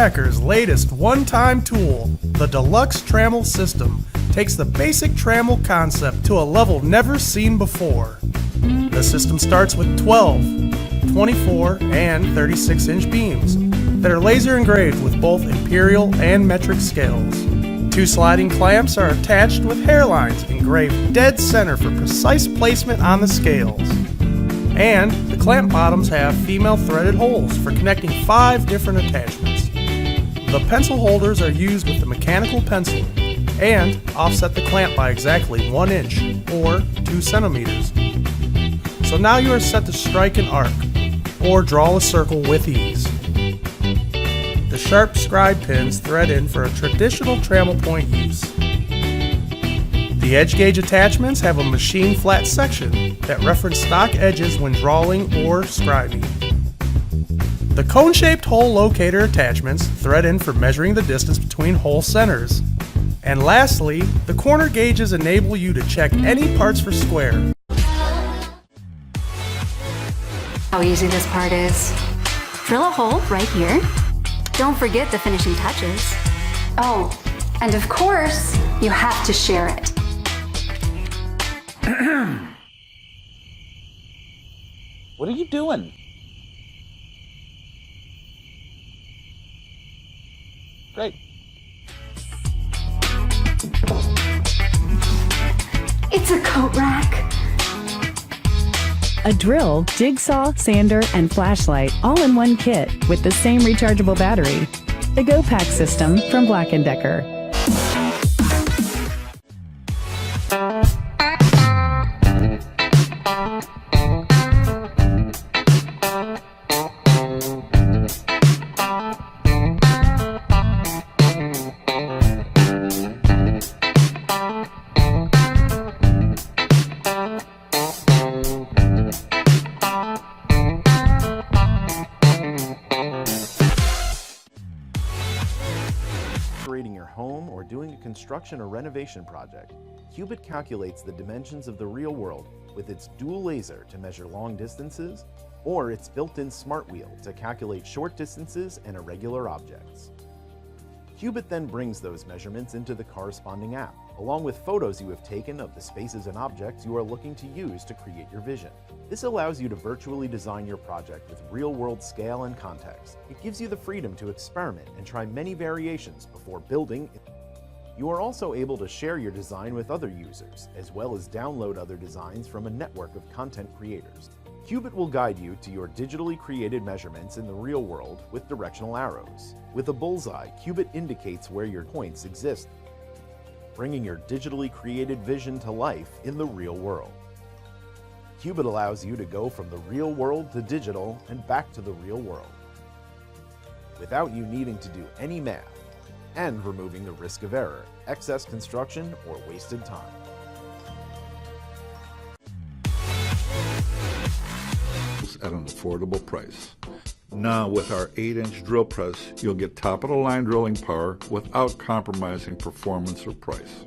Woodpecker's latest one-time tool, the Deluxe Trammel System, takes the basic trammel concept to a level never seen before. The system starts with 12, 24, and 36-inch beams that are laser engraved with both imperial and metric scales. 2 sliding clamps are attached with hairlines engraved dead center for precise placement on the scales. And the clamp bottoms have female threaded holes for connecting 5 different attachments. The pencil holders are used with the mechanical pencil and offset the clamp by exactly 1 inch or 2 centimeters. So now you are set to strike an arc or draw a circle with ease. The sharp scribe pins thread in for a traditional trammel point use. The edge gauge attachments have a machine flat section that reference stock edges when drawing or scribing. The cone-shaped hole locator attachments thread in for measuring the distance between hole centers. And lastly, the corner gauges enable you to check any parts for square. How easy this part is. Drill a hole right here. Don't forget the finishing touches. Oh, and of course, you have to share it. What are you doing? Great. It's a coat rack. A drill, jigsaw, sander, and flashlight all in one kit with the same rechargeable battery. The Go Pack system from Black & Decker. Decorating your home or doing a construction or renovation project, Cubit calculates the dimensions of the real world with its dual laser to measure long distances, or its built-in smart wheel to calculate short distances and irregular objects. Cubit then brings those measurements into the corresponding app, along with photos you have taken of the spaces and objects you are looking to use to create your vision. This allows you to virtually design your project with real-world scale and context. It gives you the freedom to experiment and try many variations before building. You are also able to share your design with other users, as well as download other designs from a network of content creators. Cubit will guide you to your digitally created measurements in the real world with directional arrows. With a bullseye, Cubit indicates where your points exist, bringing your digitally created vision to life in the real world. Cubit allows you to go from the real world to digital and back to the real world, without you needing to do any math, and removing the risk of error, excess construction, or wasted time. At an affordable price. Now with our 8-inch drill press, you'll get top-of-the-line drilling power without compromising performance or price.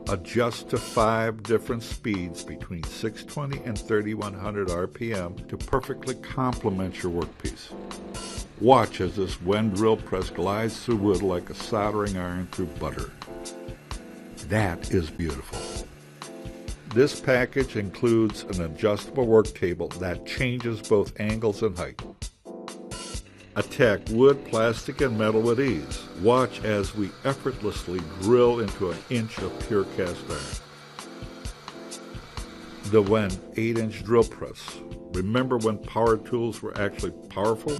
Adjust to 5 different speeds between 620 and 3100 RPM to perfectly complement your workpiece. Watch as this Wen drill press glides through wood like a soldering iron through butter. That is beautiful. This package includes an adjustable work table that changes both angles and height. Attack wood, plastic, and metal with ease. Watch as we effortlessly drill into an inch of pure cast iron. The Wen 8-inch drill press. Remember when power tools were actually powerful?